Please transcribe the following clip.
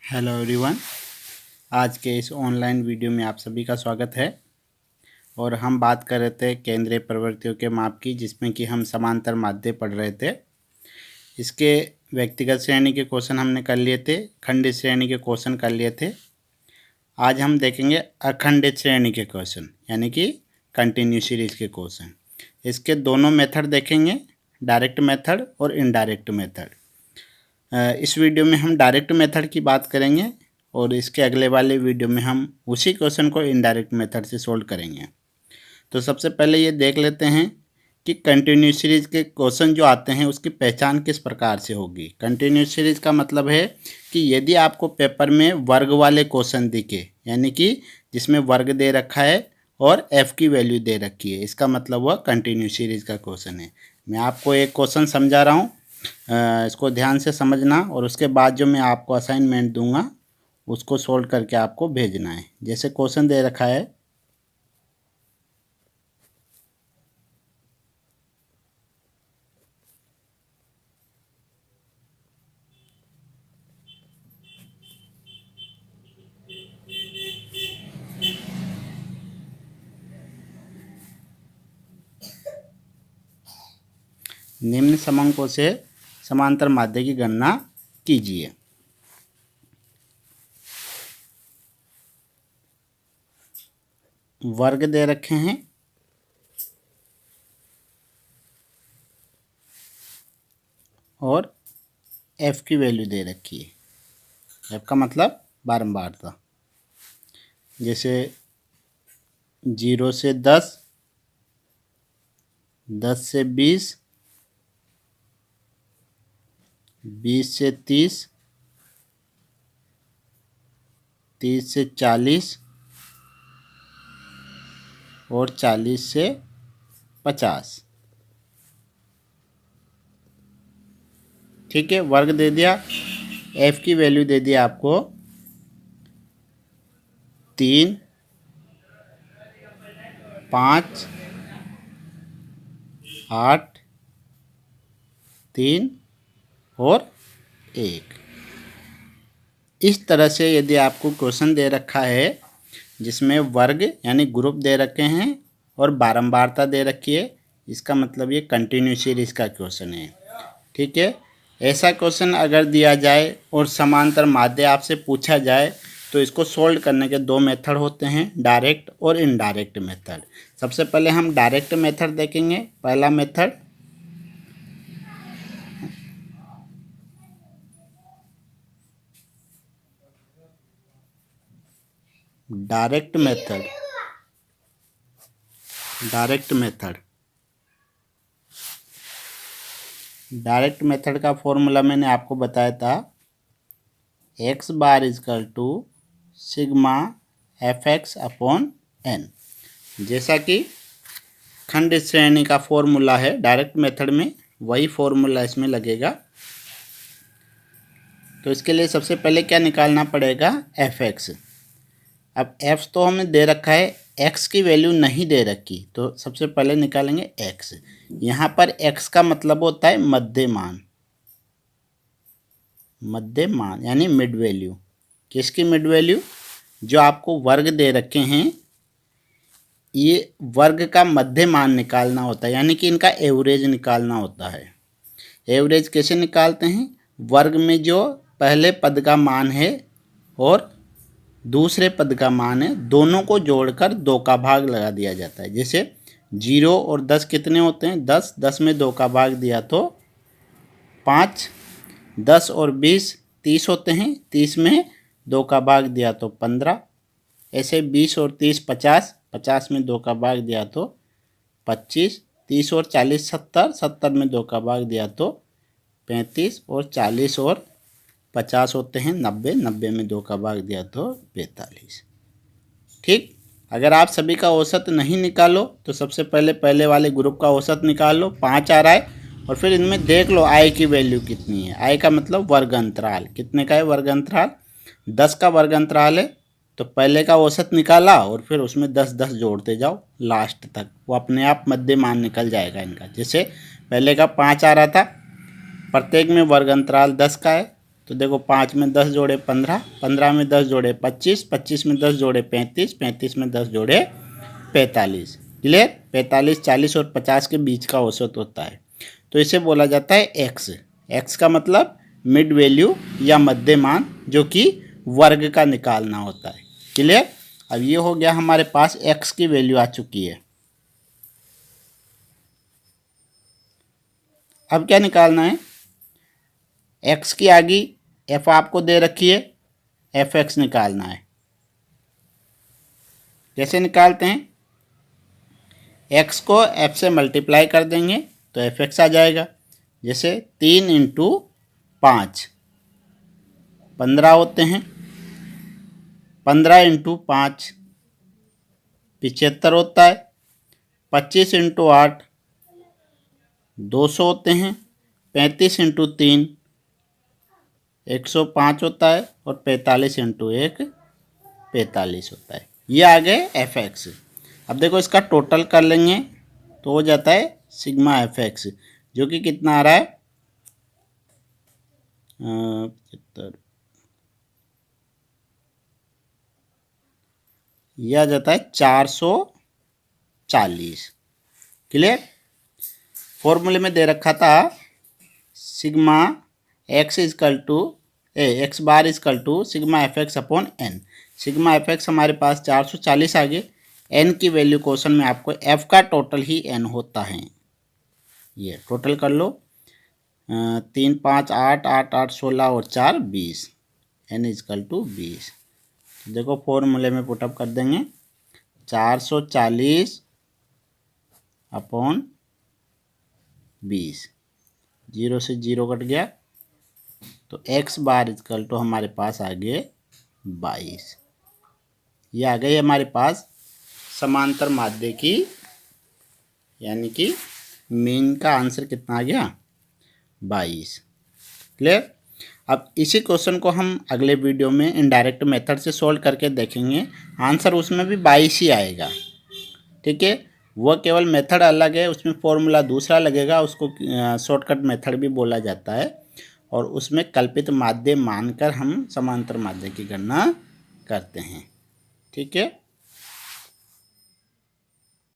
Hello everyone. आज के इस ऑनलाइन वीडियो में आप सभी का स्वागत है। और हम बात कर रहे थे केंद्रीय प्रवृत्तियों के माप की, जिसमें कि हम समांतर माध्य पढ़ रहे थे। इसके व्यक्तिगत श्रेणी के क्वेश्चन हमने कर लिए थे, खंडित श्रेणी के क्वेश्चन कर लिए थे। आज हम देखेंगे अखंडित श्रेणी के क्वेश्चन, यानी कि कंटिन्यू सीरीज के क्वेश्चन। इसके दोनों मेथड देखेंगे, डायरेक्ट मेथड और इनडायरेक्ट मेथड। इस वीडियो में हम डायरेक्ट मेथड की बात करेंगे और इसके अगले वाले वीडियो में हम उसी क्वेश्चन को इनडायरेक्ट मेथड से सोल्व करेंगे। तो सबसे पहले ये देख लेते हैं कि कंटिन्यूस सीरीज के क्वेश्चन जो आते हैं उसकी पहचान किस प्रकार से होगी। कंटिन्यूस सीरीज का मतलब है कि यदि आपको पेपर में वर्ग वाले क्वेश्चन दिखे, यानी कि जिसमें वर्ग दे रखा है और एफ की वैल्यू दे रखी है, इसका मतलब वह कंटिन्यूस सीरीज का क्वेश्चन है। मैं आपको एक क्वेश्चन समझा रहा हूँ, इसको ध्यान से समझना और उसके बाद जो मैं आपको असाइनमेंट दूंगा उसको सोल्व करके आपको भेजना है। जैसे क्वेश्चन दे रखा है, निम्न समांकों से समांतर माध्य की गणना कीजिए। वर्ग दे रखे हैं और एफ की वैल्यू दे रखी है। एफ का मतलब बारंबारता, जैसे 0 से 10, 10 से 20, 20 से 30, 30 से 40 और 40 से 50। ठीक है, वर्ग दे दिया। एफ की वैल्यू दे दिया आपको 3, 5, 8, 3 और 1। इस तरह से यदि आपको क्वेश्चन दे रखा है जिसमें वर्ग यानी ग्रुप दे रखे हैं और बारंबारता दे रखी है, इसका मतलब ये कंटिन्यू सीरीज का क्वेश्चन है। ठीक है, ऐसा क्वेश्चन अगर दिया जाए और समांतर माध्य आपसे पूछा जाए तो इसको सोल्व करने के दो मेथड होते हैं, डायरेक्ट और इनडायरेक्ट मेथड। सबसे पहले हम डायरेक्ट मेथड देखेंगे। पहला method, direct method. Direct method का फॉर्मूला मैंने आपको बताया था, x bar equal to sigma f x upon n. जैसा कि खंडित श्रेणी का फॉर्मूला है डायरेक्ट मेथड में, वही फॉर्मूला इसमें लगेगा। तो इसके लिए सबसे पहले क्या निकालना पड़ेगा, एफ एक्स। अब एफ तो हमें दे रखा है, एक्स की वैल्यू नहीं दे रखी, तो सबसे पहले निकालेंगे एक्स। यहाँ पर एक्स का मतलब होता है मध्यमान, यानी मिड वैल्यू। किसकी मिड वैल्यू? जो आपको वर्ग दे रखे हैं, ये वर्ग का मध्यमान निकालना होता है, यानी कि इनका एवरेज निकालना होता है। एवरेज कैसे निकालते हैं? वर्ग में जो पहले पद का मान है और दूसरे पद का मान है, दोनों को जोड़कर 2 का भाग लगा दिया जाता है। जैसे 0 और 10 कितने होते हैं? 10, 10 में 2 का भाग दिया तो 5, 10 और 20 30 होते हैं, 30 में 2 का भाग दिया तो 15। ऐसे 20 और 30 50, 50 में 2 का भाग दिया तो 25, 30 और 40 70, 70 में 2 का भाग दिया तो 35 और 40 और 50 होते हैं 90, 90 में 2 का भाग दिया तो 45। ठीक, अगर आप सभी का औसत नहीं निकालो तो सबसे पहले वाले ग्रुप का औसत निकाल लो, 5 आ रहा है, और फिर इनमें देख लो आई की वैल्यू कितनी है। आई का मतलब वर्ग अंतराल, कितने का है वर्ग अंतराल? 10 का वर्ग अंतराल है, तो पहले का औसत निकाला और फिर उसमें 10 10 जोड़ते जाओ लास्ट तक, वो अपने आप मध्यमान निकल जाएगा इनका। जैसे पहले का 5 आ रहा था, प्रत्येक में वर्ग अंतराल 10 का है, तो देखो 5 में 10 जोड़े 15, 15 में 10 जोड़े 25, 25 में 10 जोड़े 35, 35 में 10 जोड़े 45। क्लियर। 45, 40 और 50 के बीच का औसत होता है, तो इसे बोला जाता है एक्स। एक्स का मतलब मिड वैल्यू या मध्य मान, जो कि वर्ग का निकालना होता है। क्लियर। अब ये हो गया हमारे पास एक्स की वैल्यू आ चुकी है। अब क्या निकालना है, एक्स की आगे एफ आपको दे रखी है, एफ एक्स निकालना है। कैसे निकालते हैं, एक्स को एफ से मल्टीप्लाई कर देंगे तो एफ एक्स आ जाएगा। जैसे 3 इंटू 5 15 होते हैं, 15 इंटू 5 75 होता है, 25 इंटू 8 200 होते हैं, 35 इंटू 3 105 होता है, और 45 इंटू 1 45 होता है। ये आ गए एफ एक्स। अब देखो इसका टोटल कर लेंगे तो हो जाता है सिग्मा एफ एक्स, जो कि कितना आ रहा है 75, यह आ जाता है 440। क्लियर। फॉर्मूले में दे रखा था sigma x equal to x bar equal to sigma f x upon n. Sigma f x हमारे पास 440 आ गए। एन की वैल्यू क्वेश्चन में आपको एफ का टोटल ही एन होता है। ये टोटल कर लो, 3 5 8 8 8 16 और 4 20, एन इजकल टू 20। देखो फॉर्मूले में पुटअप कर देंगे, 440 अपॉन 20, 0 से 0 कट गया, तो एक्स बार इजकल टू हमारे पास आ गए 22। ये आ गई हमारे पास समांतर माध्य की, यानी कि मीन का आंसर कितना आ गया 22। क्लियर। अब इसी क्वेश्चन को हम अगले वीडियो में इनडायरेक्ट मेथड से सॉल्व करके देखेंगे। आंसर उसमें भी 22 ही आएगा। ठीक है, वह केवल मेथड अलग है, उसमें फॉर्मूला दूसरा लगेगा, उसको शॉर्टकट मेथड भी बोला जाता है, और उसमें कल्पित माध्य मानकर हम समांतर माध्य की गणना करते हैं। ठीक है।